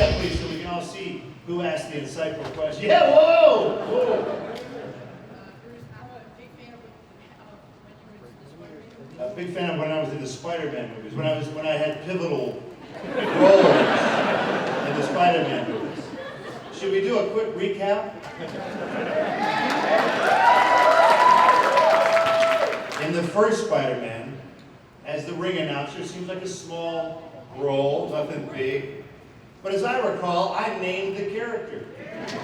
up, please, so we can all see who asked the insightful question. Yeah, whoa! Whoa! A big fan of when I was in the Spider-Man movies, when I had pivotal roles in the Spider-Man movies. Should we do a quick recap? In the first Spider-Man, as the ring announcer, seems like a small role, nothing big. But as I recall, I named the character. If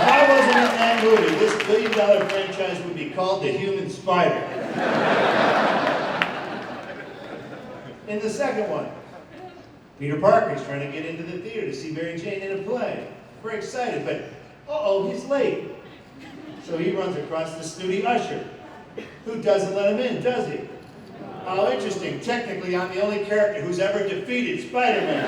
I wasn't in that movie, this billion-dollar franchise would be called The Human Spider. In the second one, Peter Parker's trying to get into the theater to see Mary Jane in a play. We're excited, but uh-oh, he's late. So he runs across the snooty usher, who doesn't let him in, does he? How interesting. Technically, I'm the only character who's ever defeated Spider-Man.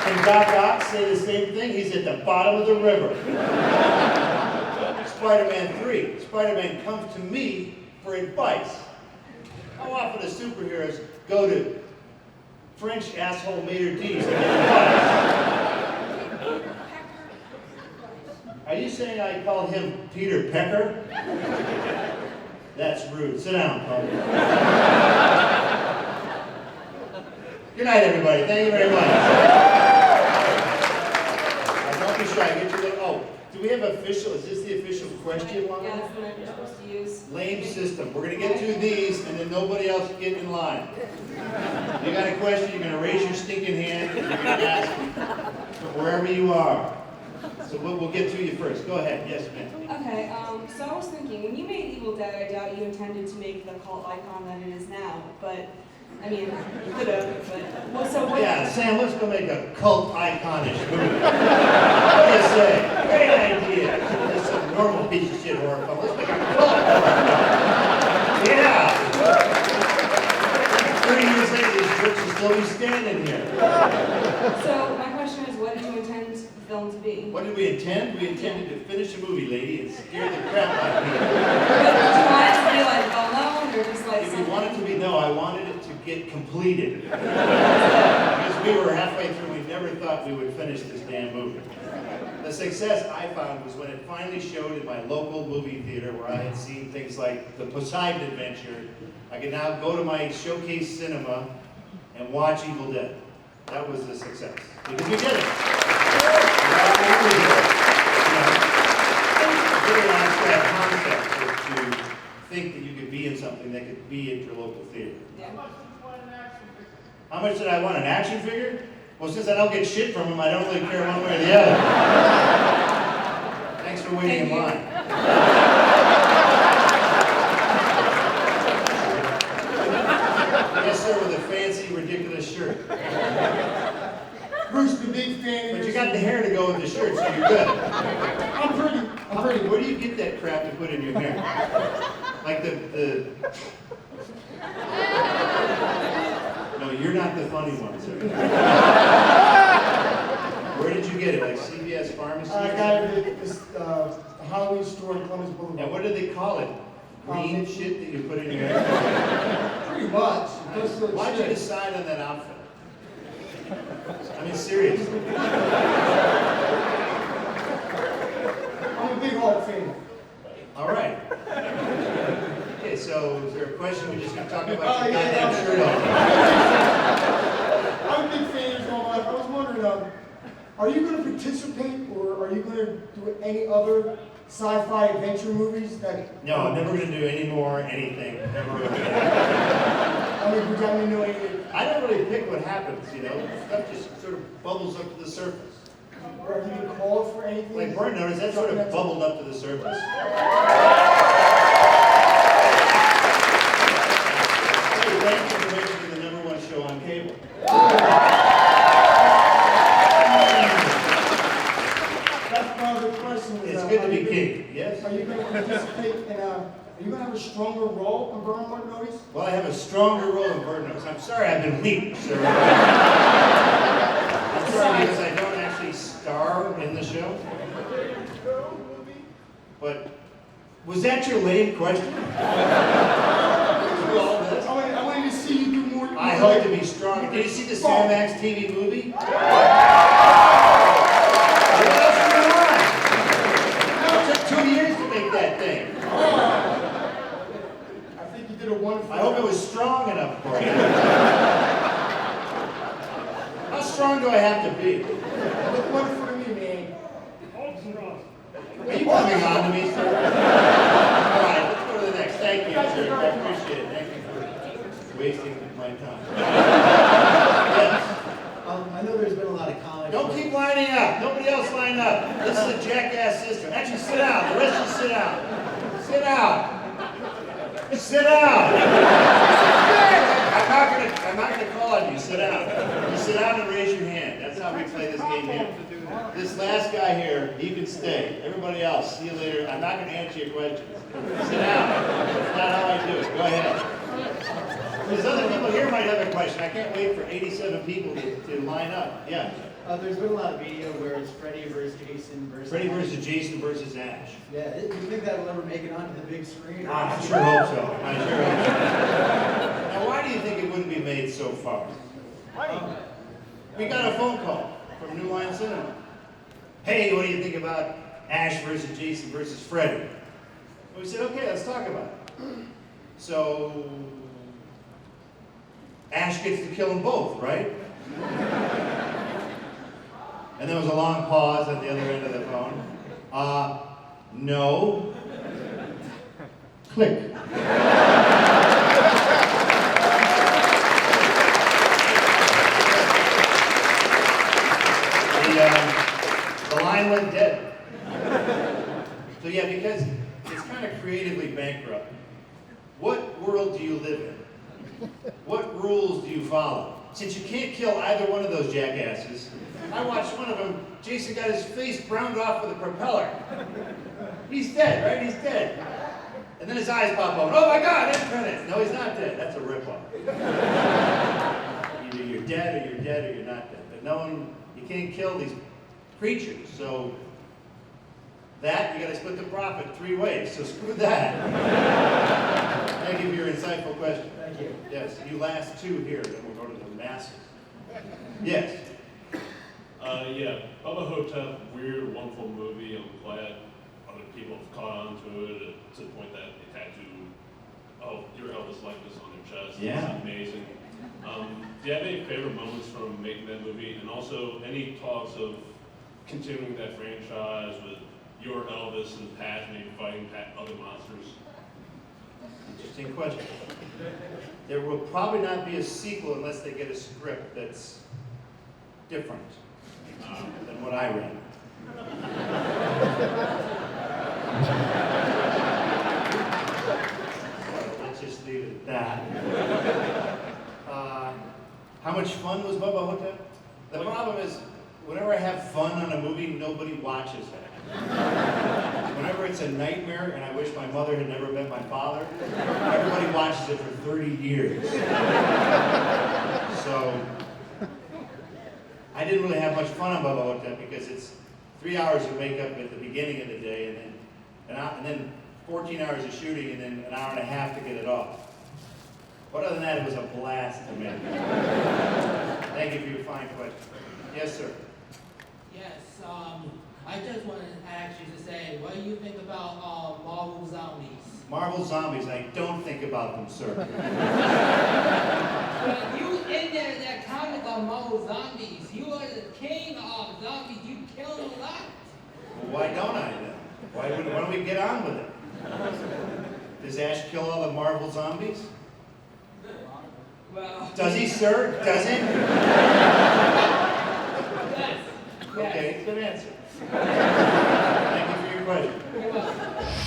And Doc Ock say the same thing. He's at the bottom of the river. Spider-Man 3. Spider-Man comes to me for advice. How often do superheroes go to French asshole maitre d's to get advice? Are you saying I called him Peter Pecker? That's rude. Sit down, Paul. Good night, everybody. Thank you very much. Don't be shy. Get your little. Oh, do we have official? Is this the official question line? Yeah, that's the one you're supposed to use. Lame system. We're going to get through these, and then nobody else can get in line. You got a question, you're going to raise your stinking hand, and you're going to ask wherever you are. So we'll get to you first. Go ahead. Yes, ma'am. Okay, so I was thinking, when you made Evil Dead, I doubt you intended to make the cult icon that it is now, but, I mean, you could have, but, well, so what... Yeah, Sam, let's go make a cult iconish movie. What do you say? Great idea. There's some normal piece of shit horror film. Let's make a cult horror. Yeah. 30 years later, these jerks will still be standing here. So, my question is, what did you intend the film to be? What did we intend? We intended to finish a movie, lady, and scare the crap out of people. But did you want it to be like well-known, or just like If something? you wanted to be, no, I wanted it to get completed. Because we were halfway through, we never thought we would finish this damn movie. The success I found was when it finally showed in my local movie theater where I had seen things like The Poseidon Adventure. I could now go to my showcase cinema and watch Evil Dead. That was a success. Because we did it. Very abstract concept to think that you could be in something that could be at your local theater. Yeah. How much did I want? An action figure? Well, since I don't get shit from them, I don't really care one way or the other. Thanks for waiting in line. Yes, sir, with a fancy, ridiculous shirt. Bruce, the big fan. But you got the hair to go with the shirt, so you're good. I'm pretty. Where do you get that crap to put in your hair? Like the... No, you're not the funny one, sir. Where did you get it? Like CVS Pharmacy? I got it at this Halloween store in Columbus Boulevard. And what do they call it? Green shit that you put in your hair? Pretty much. Why'd you decide on that outfit? I mean, seriously. I'm a big Hulk fan. All right. Okay, so is there a question we're just going to talk about your goddamn shirt on? I'm a big fan of all my life. I was wondering, are you going to participate or are you going to do any other sci-fi adventure movies that... No, I'm never going to do any more anything. Never again. I mean, would you know anything? I don't really pick what happens, you know. Stuff just sort of bubbles up to the surface. Or have you been called for anything? Like Burn Notice, that sort of bubbled up to the surface. Hey, thank you for making the #1 show on cable. That's my other question. It's good to be king, yes? Are you going to participate in are you going to have a stronger role in Burn Notice? Well, I have a stronger role in Burn Notice. I'm sorry I've been weak, sir. I'm sorry because I don't actually star in the show. But was that your lame question? hope to be strong. Did you see the Cinemax TV movie? What else do you want? It took 2 years to make that thing. I think you did a wonderful I hope it was strong enough for you. How strong do I have to be? Look wonderful to me, man. Are you coming on to me, sir? All right, let's go to the next. Thank you, sir. I appreciate it. Thank you for wasting my time. Yes. I know there's been a lot of comics. Don't keep lining up. Nobody else line up. This is a jackass system. Actually, sit down. The rest of you sit down. Sit down. Sit down. I'm not gonna call on you. Sit down. You sit down and raise your hand. That's how we play this game here. This last guy here, he can stay. Everybody else, see you later. I'm not gonna answer your questions. Sit down. That's not how I do it. Go ahead. There's other people here might have a question. I can't wait for 87 people to line up. Yeah. There's been a lot of media where it's Freddy versus Jason versus Freddy Ash. versus Jason versus Ash. Yeah, do you think that will ever make it onto the big screen? I sure hope so. I sure hope so. Now, why do you think it wouldn't be made so far? We got a phone call from New Line Cinema. Hey, what do you think about Ash versus Jason versus Freddy? We said, okay, let's talk about it. So, Ash gets to kill them both, right? And there was a long pause at the other end of the phone. No. Click. The line went dead. So yeah, because it's kind of creatively bankrupt. What world do you live in? What rules do you follow? Since you can't kill either one of those jackasses, I watched one of them, Jason got his face browned off with a propeller. He's dead, right? He's dead. And then his eyes pop open. Oh my God, end credits. No, he's not dead. That's a ripoff. Either you're dead or you're dead or you're not dead. But no one, you can't kill these creatures. So that, you gotta split the profit 3 ways. So screw that. Thank you for your insightful question. Thank you. Yes, you last 2 here, then we'll go to the masses. Yes. Yeah, Bubba Ho-Tep, weird, wonderful movie. I'm glad other people have caught on to it to the point that they tattoo, your Elvis likeness on their chest. Yeah. It's amazing. Do you have any favorite moments from making that movie? And also, any talks of continuing that franchise with your Elvis and Pat maybe fighting other monsters? Interesting question. There will probably not be a sequel unless they get a script that's different than what I read. Let's just leave it at that. How much fun was Bubba Ho-Tep? The problem is, whenever I have fun on a movie, nobody watches it. Whenever it's a nightmare and I wish my mother had never met my father, everybody watches it for 30 years. So, I didn't really have much fun on Bubba Ho-Tep because it's 3 hours of makeup at the beginning of the day and then 14 hours of shooting and then an hour and a half to get it off. But other than that, it was a blast to make. Thank you for your fine question. Yes, sir. Yes, I just wanted to ask you to say, what do you think about Marvel Zombies? Marvel Zombies, I don't think about them, sir. When you in that comic on Marvel Zombies, you are the king of zombies. You kill a lot. Well, why don't I then? Why don't we get on with it? Does Ash kill all the Marvel zombies? Well, Does he, sir? Does he? yes. Okay, good answer. Thank you for your question. You're welcome.